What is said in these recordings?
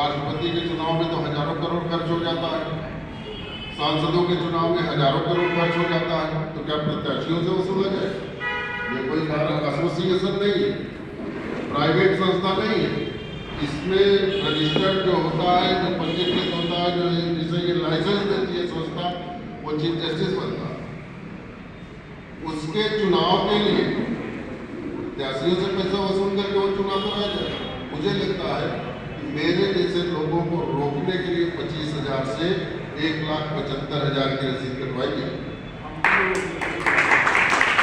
राष्ट्रपति के चुनाव में तो हजारों करोड़ खर्च हो जाता है, सांसदों के चुनाव में हजारों करोड़ खर्च हो जाता है, तो क्या प्रत्याशियों से वसूला जाए? ये कोई एसोसिएशन नहीं है, प्राइवेट संस्था नहीं है। इसमें रजिस्टर्ड जो होता है, जो पंजीकृत होता है, जो जिसे ये लाइसेंस देती है संस्था, वो चीफ जस्टिस बनता है। उसके चुनाव के लिए प्रत्याशियों से पैसा वसूल करके वो चुनाव कराया जाए। मुझे लगता है कि मेरे जैसे लोगों को रोकने के लिए 25,000 से 1,75,000 की रसीद कटवाई।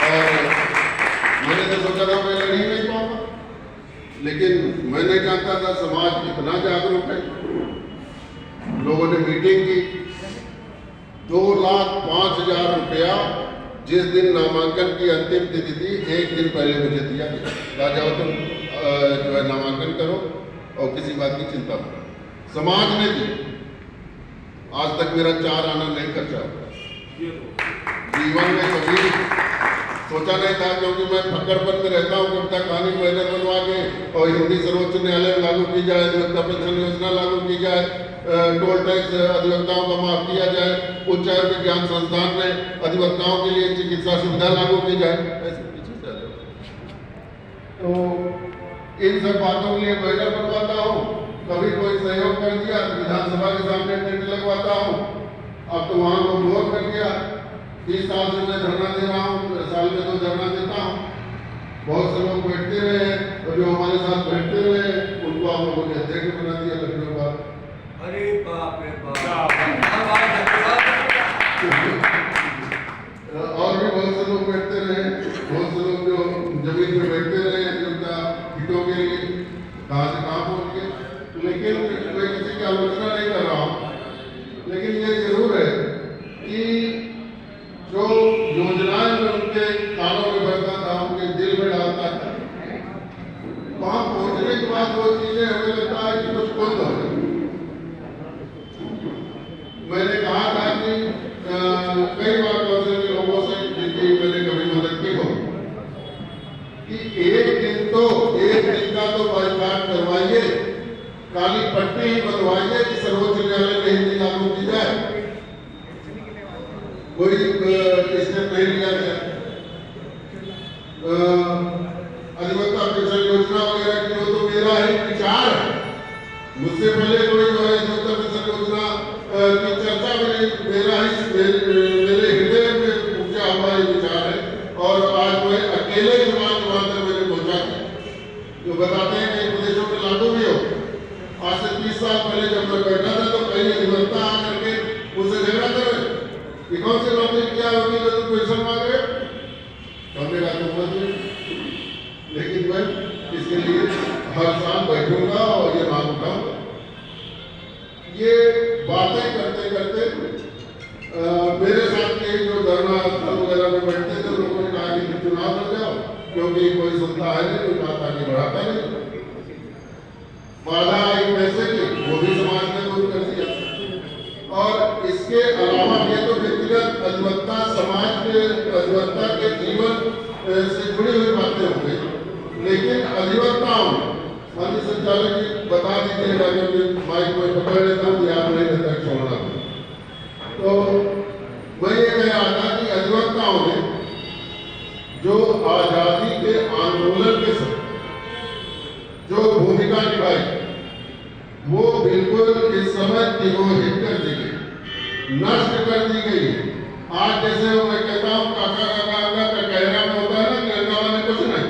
और मैंने तो सोचा था मैं लड़ ही नहीं पाऊंगा, लेकिन मैं नहीं जानता था समाज इतना जागरूक है। लोगों ने मीटिंग की, 2,05,000 रुपया जिस दिन नामांकन की अंतिम तिथि थी, एक दिन पहले मुझे दिया गया। कहा जाओ तुम जो है नामांकन करो और किसी बात की चिंता मत करो। समाज ने दी। आज तक मेरा 4 आना नहीं खर्चा हुआ। जीवन में कभी सोचा नहीं था, क्योंकि मैं फक्करपन में रहता हूँ। कविता कहानी बैनर बनवा के और हिंदी सर्वोच्च न्यायालय लागू की जाए, अधिवक्ता पेंशन योजना लागू की जाए, टोल टैक्स अधिवक्ताओं का माफ किया जाए, उच्च विज्ञान संस्थान में अधिवक्ताओं के लिए चिकित्सा सुविधा लागू की जाए, ऐसे पीछे चले। तो इन सब बातों के लिए बैनर बनवाता हूँ। कभी कोई सहयोग कर दिया तो विधानसभा के सामने टेंट लगवाता हूँ। अब तो वहाँ को बोर कर गया। 30 साल से मैं धरना दे रहा हूँ, साल में 2 धरना देता हूँ। बहुत से लोग बैठते रहे और जो हमारे साथ बैठते रहे उनको आप लोगों ने अध्यक्ष बना दिया लखनऊ का। अरे बाप रे बाप। और भी बहुत से लोग बैठते रहे, बहुत से लोग जो जमीन में बैठते रहे उनका हितों के लिए कहाँ से कहाँ पहुँच गए। लेकिन कोई किसी की आलोचना नहीं कर रहा हूँ, लेकिन ये जरूर है कि जो योजनाएं में उनके कानों में भरता था, उनके दिल में डालता था, वहां पहुंचने के बाद वो चीजें हमें लगता है कि कुछ बंद हो गई। मैंने कहा था कि कई बार काउंसिल के लोगों से जिनकी मैंने कभी मदद की हो कि एक दिन का तो बाइकाट करवाइए, काली पट्टी ही बनवाइए कि सर्वोच्च न्यायालय में हिंदी लागू की जाए। कोई स्टेप नहीं लिया गया। अधिवक्ता पेंशन योजना वगैरह की तो मेरा ही विचार है। मुझसे पहले कोई जो है अधिवक्ता पेंशन योजना की चर्चा मेरे हृदय में उपजा हुआ ये विचार है। और आज मैं अकेले जवान तक मैंने पहुंचा दिया, जो बताते हैं कई प्रदेशों में लागू भी हो। आज से 30 साल पहले जब मैं बैठा था तो कई अधिवक्ता आकर के मुझसे झगड़ा कर रहे कि कौन से नौकरी किया होगी जो तुम पेंशन मांग रहे हो। हमने कहा तुम, लेकिन मैं इसके लिए हर साल बैठूंगा और ये मांग उठाऊंगा। ये बातें करते करते मेरे साथ के जो धरना स्थल वगैरह में बैठते थे लोगों ने कहा कि चुनाव लड़ जाओ, क्योंकि कोई सुनता है नहीं, कोई बात आगे बढ़ाता नहीं। बाधा आई पैसे की, वो भी समाज ने दूर कर दिया। और इसके अलावा ये तो व्यक्तिगत अधिवक्ता समाज के अधिवक्ता के जीवन से जुड़ी हुई बातें हो गई, लेकिन अधिवक्ताओं माननीय संचालक जी बता दीजिएगा, क्योंकि माइक में पकड़ लेता हूँ, याद नहीं रहता छोड़ना। तो मैं ये कह रहा था कि अधिवक्ताओं ने जो आजादी के आंदोलन के समय जो भूमिका निभाई, वो बिल्कुल इस समय तिरोहित कर दी गई, नष्ट कर दी गई है। आज जैसे मैं कहता हूँ काका का कहना में होता है ना कि अल्लाह वाले कुछ नहीं,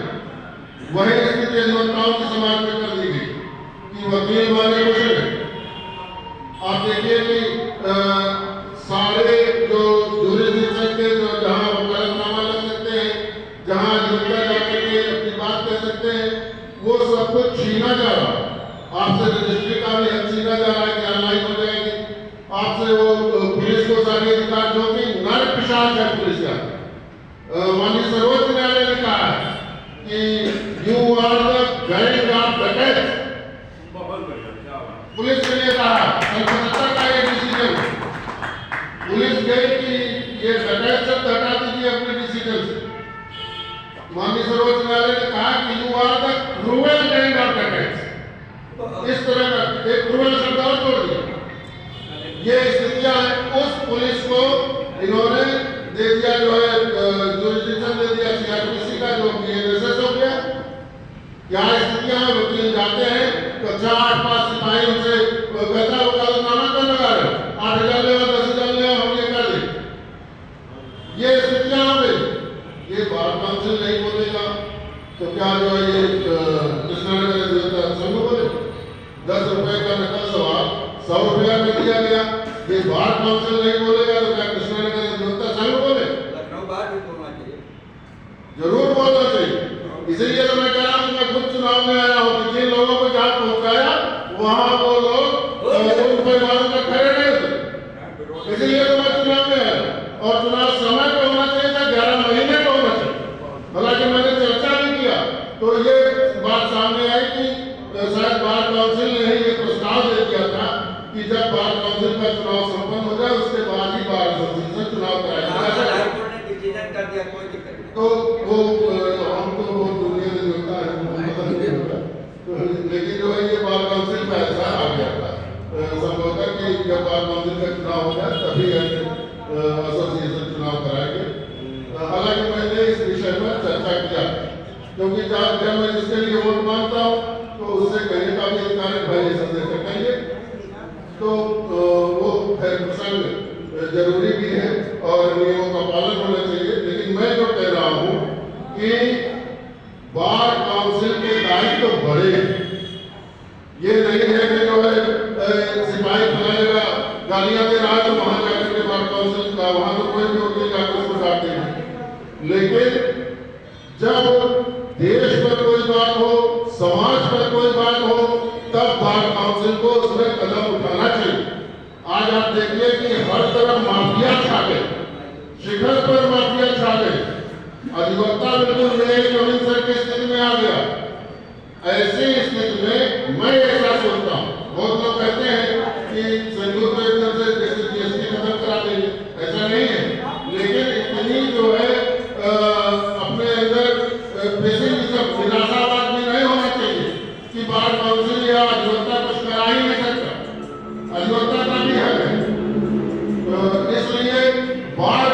वही स्थिति अधिवक्ताओं के समाज में कर दी गई कि वकील वाले कुछ नहीं। आप देखिए कि सारे जो जुरिडिक्शन के जो जहाँ वकालतनामा लग सकते हैं, जहाँ अधिवक्ता जाकर के अपनी बात कह सकते हैं, वो सब कुछ छीना जा रहा है। आपसे रजिस्ट्री का भी हक छीना जा रहा है कि ऑनलाइन हो जाएगी। आपसे वो पुलिस को सारे अधिकार, जो कि नर पिशाच है पुलिस का। माननीय सर्वोच्च न्यायालय ने कहा है कि you are the gang of डकैत। पुलिस के लिए कहा, कलकत्ता का ये डिसीजन, पुलिस गई कि ये डकैत शब्द हटा दीजिए अपने डिसीजन से। माननीय सर्वोच्च न्यायालय ने कहा कि you are the cruel gang of डकैत। इस तरह का एक क्रिमिनल शब्द और जोड़ दिया। ये स्थितियां हैं। उस पुलिस को इन्होंने दे दिया जो है जुरिस्डिक्शन दे दिया सीआरपीसी का, जो बीएनएसएस हो गया। यहाँ स्थितियां हैं, वकील जाते हैं तो 4-5 सिपाही उनसे कहता है वकालतनामा क्यों लगा रहे हो, 8,000 ले 10,000 ले हम ये कर दें। ये स्थितियां हो गई। ये बार काउंसिल नहीं बोलेगा तो क्या जो है ये कृष्णानगर देवता संघ बोले? 10 रुपए का नकल सवाल 100 रुपया में दिया गया। ये बार काउंसिल नहीं बोलेगा तो क्या कृष्णानगर देवता संघ बोले? लखनऊ बार भी बोलना चाहिए, जरूर बोलना चाहिए। इसीलिए तो मैं कह रहा हूँ, मैं खुद चुनाव में आया हूँ कि जिन लोगों को जहाँ पहुँचाया वहाँ वो लोग उन परिवारों का खड़े नहीं होते। इसीलिए तो मैं चुनाव में आया और चुनाव समय पे होना चाहिए था, 11 महीने पे होना चाहिए। हालांकि मैंने चर्चा भी किया तो ये बात सामने आई कि शायद बार काउंसिल ने ही ये प्रस्ताव दे दिया था कि जब बार काउंसिल का चुनाव संपन्न हो जाए उसके बाद ही बार एसोसिएशन चुनाव कराया। हाईकोर्ट ने डिसीजन कर दिया, कोई दिक्कत नहीं। तो वो हम तो वो दुनिया में होता है पता नहीं होता। लेकिन जो है ये बार काउंसिल का ऐसा आ गया था संभवतः कि जब बार काउंसिल का चुनाव हो जाए तभी एसोसिएशन चुनाव कराएंगे। हालांकि मैंने इस विषय पर चर्चा किया क्योंकि जब मैं जिसके लिए वोट मांगता हूँ तो उससे कहने का भी अधिकार है भाई सदस्य कहेंगे तो वो प्रसंग जरूरी भी है और नियमों का पालन होना चाहिए। लेकिन मैं जो कह रहा हूँ कि बार काउंसिल के दायित्व तो बड़े हैं। ये नहीं है कि जो है सिपाही फैलाएगा गालियां दे रहा है तो वहां जाकर के बार काउंसिल का वहां तो कोई भी वकील जाकर उसको डांटे नहीं। लेकिन जब देश पर कोई बात हो, समाज पर कोई बात हो, तब बार काउंसिल को उसमें कदम उठाना चाहिए। आज आप देखिए कि हर तरफ माफिया छा गए, शिखर पर माफिया छा गए, अधिवक्ता बिल्कुल जमीन सर की स्थिति में आ गया। ऐसी स्थिति में मैं ऐसा सोचता हूँ, बहुत लोग कहते हैं कि संयुक्त को एकदम से जैसे जीएसटी खत्म करा देंगे, ऐसा नहीं है। लेकिन इतनी जो है अपने अंदर पेसिमिज्म निराशावाद में नहीं होना चाहिए कि बार काउंसिल या अधिवक्ता कुछ करा ही नहीं सकता। अधिवक्ता का भी हक है। इसलिए बार